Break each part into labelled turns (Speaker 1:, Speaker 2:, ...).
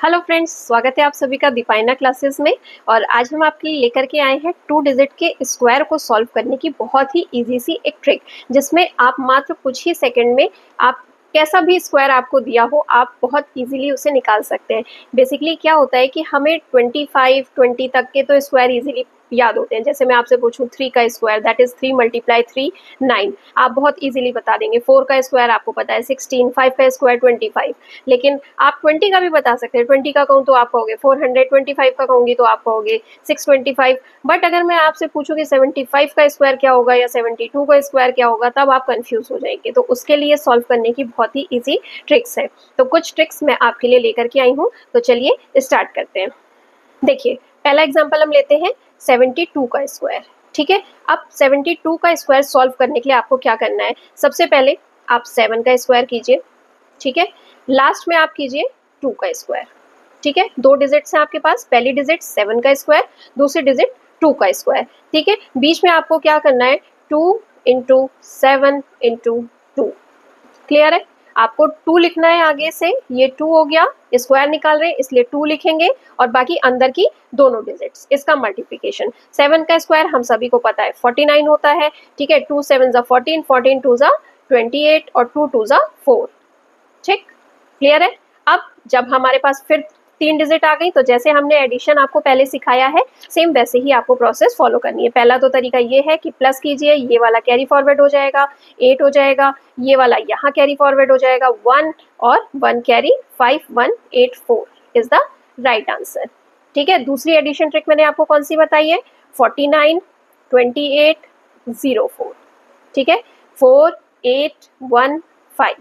Speaker 1: Hello friends, स्वागत है आप सभी का दीपाइना क्लासेस में। और आज हम आपके लिए लेकर के आए हैं 2 डिजिट के स्क्वायर को सॉल्व करने की बहुत ही इजी सी एक ट्रिक, जिसमें आप मात्र कुछ ही सेकंड में आप कैसा भी स्क्वायर आपको दिया हो आप बहुत इजीली उसे निकाल सकते हैं। बेसिकली क्या होता है कि हमें 25, 20 तक के तो स्क्वायर इजीली याद होते हैं। जैसे मैं आपसे पूछूं 3 का स्क्वायर दैट इज 3 × 3 9, आप बहुत इजीली बता देंगे। 4 का स्क्वायर आपको पता है 16, 5 का स्क्वायर 25, लेकिन आप 20 का भी बता सकते हैं। 20 का कहूँ तो आप कहोगे 400, 25 का कहूँगी तो आप कहोगे 625। बट अगर मैं आपसे पूछूँ कि 75 का स्क्वायर क्या होगा या 72 का स्क्वायर क्या होगा, तब आप कंफ्यूज हो जाएंगे। तो उसके लिए सॉल्व करने की बहुत ही ईजी ट्रिक्स है। तो कुछ ट्रिक्स मैं आपके लिए लेकर के आई हूँ, तो चलिए स्टार्ट करते हैं। देखिए, पहला एग्जाम्पल हम लेते हैं 72 का स्क्वायर। ठीक है, अब 72 का स्क्वायर सॉल्व करने के लिए आपको क्या करना है, सबसे पहले आप 7 का स्क्वायर कीजिए। ठीक है, लास्ट में आप कीजिए 2 का स्क्वायर। ठीक है, 2 डिजिट्स हैं आपके पास, पहली डिजिट 7 का स्क्वायर, दूसरी डिजिट 2 का स्क्वायर। ठीक है, बीच में आपको क्या करना है, 2 × 7 × 2। क्लियर है, आपको 2 लिखना है आगे से, ये 2 हो गया, स्क्वायर निकाल रहे हैं इसलिए 2 लिखेंगे, और बाकी अंदर की दोनों डिजिट्स, इसका मल्टीप्लिकेशन। 7 का स्क्वायर हम सभी को पता है 49 होता है। ठीक है, 2 7 14, 14 2 28 और 2 2 4। ठीक, क्लियर है। अब जब हमारे पास फिर 3 डिजिट आ गई, तो जैसे हमने एडिशन आपको पहले सिखाया है, सेम वैसे ही आपको प्रोसेस फॉलो करनी है। पहला तो तरीका ये है कि प्लस कीजिए, ये वाला कैरी फॉरवर्ड हो जाएगा, 8 हो जाएगा, ये वाला यहाँ कैरी फॉरवर्ड हो जाएगा 1, और 1 carry 5 1 8 4 is the right answer. ठीक है, दूसरी एडिशन ट्रिक मैंने आपको कौन सी बताई है, 49 28 04। ठीक है, 4 8 1 5,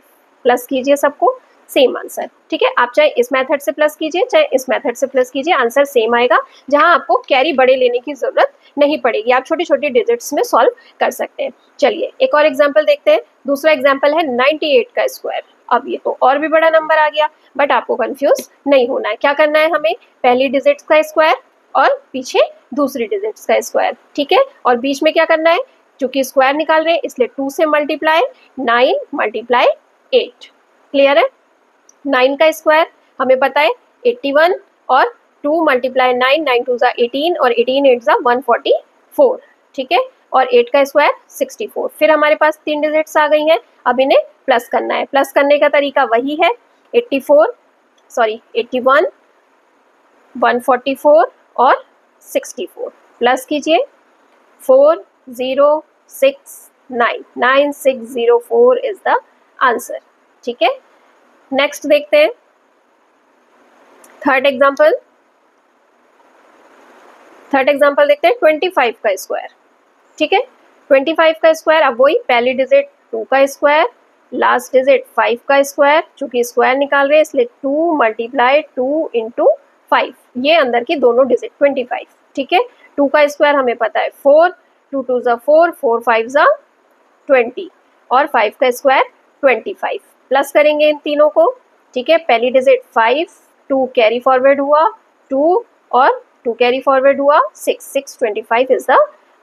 Speaker 1: प्लस कीजिए सबको, सेम आंसर। ठीक है, आप चाहे इस मेथड से प्लस कीजिए चाहे इस मेथड से प्लस कीजिए, आंसर सेम आएगा। जहां आपको कैरी बड़े लेने की जरूरत नहीं पड़ेगी, आप छोटी छोटी डिजिट्स में सॉल्व कर सकते हैं। चलिए एक और एग्जांपल देखते हैं। दूसरा एग्जांपल है 98 का स्क्वायर। अब ये तो और भी बड़ा नंबर आ गया, बट आपको कंफ्यूज नहीं होना है। क्या करना है हमें, पहली डिजिट्स का स्क्वायर और पीछे दूसरी डिजिट्स का स्क्वायर। ठीक है, और बीच में क्या करना है, चूंकि स्क्वायर निकाल रहे हैं इसलिए 2 से मल्टीप्लाई, 9 × 8। क्लियर है, 9 का स्क्वायर हमें पता है 81, और 2 × 9 9 2 18, और 18 8 144। ठीक है, और 8 का स्क्वायर 64। फिर हमारे पास 3 डिजिट्स आ गई हैं, अब इन्हें प्लस करना है। प्लस करने का तरीका वही है, 81 144 और 64, प्लस कीजिए 4069 9604 इज द आंसर। ठीक है, नेक्स्ट देखते हैं थर्ड एग्जांपल देखते हैं 25 का स्क्वायर। ठीक है, 25 का स्क्वायर, अब वही पहली डिजिट 2 का स्क्वायर, लास्ट डिजिट 5 का स्क्वायर, चूंकि स्क्वायर निकाल रहे हैं इसलिए 2 × 2 × 5, ये अंदर की दोनों डिजिट 25। ठीक है, 2 का स्क्वायर हमें पता है 4, 2 2 4 4 5 20, और 5 का स्क्वायर 25। प्लस करेंगे इन तीनों को। ठीक है, पहली डिजिट 5, 2 कैरी फॉरवर्ड हुआ 2, और 2 कैरी फॉरवर्ड हुआ 6 6 25 इज द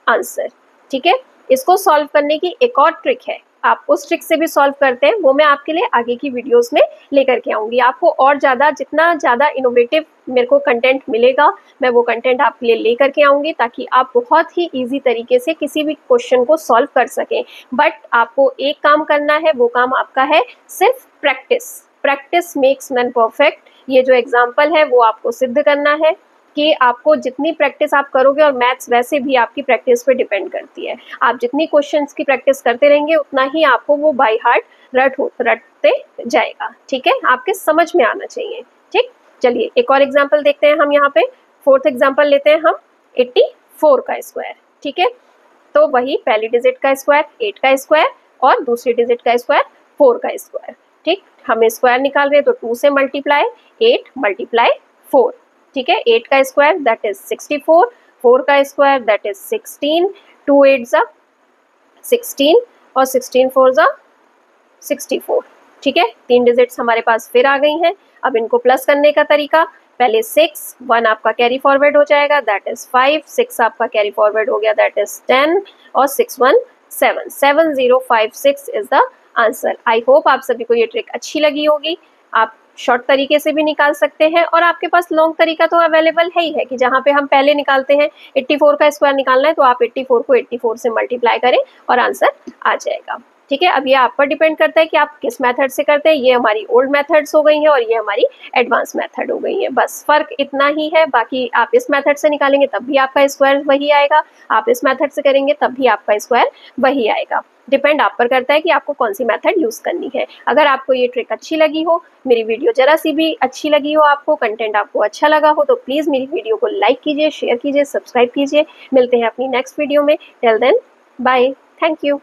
Speaker 1: आंसर। ठीक है, इसको सॉल्व करने की एक और ट्रिक है, आप उस ट्रिक से भी सॉल्व करते हैं, वो मैं आपके लिए आगे की वीडियोस में लेकर के आऊंगी। आपको और ज़्यादा, जितना ज़्यादा इनोवेटिव मेरे को कंटेंट मिलेगा, मैं वो कंटेंट आपके लिए लेकर के आऊंगी, ताकि आप बहुत ही इजी तरीके से किसी भी क्वेश्चन को सॉल्व कर सकें। बट आपको एक काम करना है, वो काम आपका है सिर्फ practice. Practice makes man perfect, ये जो एग्जाम्पल है वो आपको सिद्ध करना है कि आपको जितनी प्रैक्टिस आप करोगे, और मैथ्स वैसे भी आपकी प्रैक्टिस पे डिपेंड करती है, आप जितनी क्वेश्चंस की प्रैक्टिस करते रहेंगे उतना ही आपको वो बाय हार्ट रटते जाएगा। ठीक है, आपके समझ में आना चाहिए। ठीक, चलिए एक और एग्जांपल देखते हैं हम यहाँ पे। फोर्थ एग्जांपल लेते हैं हम 84 का स्क्वायर। ठीक है, तो वही पहली डिजिट का स्क्वायर 8 का स्क्वायर, और दूसरी डिजिट का स्क्वायर 4 का स्क्वायर। ठीक, हमें स्क्वायर निकाल रहे हैं तो 2 से मल्टीप्लाई, 8 × 4। ठीक है, 8 का स्क्वायर दैट इज 64, 4 का स्क्वायर दैट इज 16, 2 8 16, और 16 4 64। ठीक है, 3 डिजिट्स हमारे पास फिर आ गई हैं। अब इनको प्लस करने का तरीका, पहले 6, 1 आपका कैरी फॉरवर्ड हो जाएगा दैट इज 5, 6 आपका कैरी फॉरवर्ड हो गया दैट इज 10, और 6 1 7 7056 is the answer. I hope आप सभी को ये ट्रिक अच्छी लगी होगी। आप शॉर्ट तरीके से भी निकाल सकते हैं और आपके पास लॉन्ग तरीका तो अवेलेबल है ही है कि जहाँ पे हम पहले निकालते हैं 84 का स्क्वायर निकालना है तो आप 84 को 84 से मल्टीप्लाई करें और आंसर आ जाएगा। ठीक है, अब ये आप पर डिपेंड करता है कि आप किस मेथड से करते हैं। ये हमारी ओल्ड मेथड्स हो गई हैं और ये हमारी एडवांस मेथड हो गई है, बस फर्क इतना ही है। बाकी आप इस मेथड से निकालेंगे तब भी आपका स्क्वायर वही आएगा, आप इस मेथड से करेंगे तब भी आपका स्क्वायर वही आएगा। डिपेंड आप पर करता है कि आपको कौन सी मेथड यूज करनी है। अगर आपको ये ट्रिक अच्छी लगी हो, मेरी वीडियो जरा सी भी अच्छी लगी हो, आपको कंटेंट आपको अच्छा लगा हो, तो प्लीज मेरी वीडियो को लाइक कीजिए, शेयर कीजिए, सब्सक्राइब कीजिए। मिलते हैं अपनी नेक्स्ट वीडियो में। Till then bye, thank you.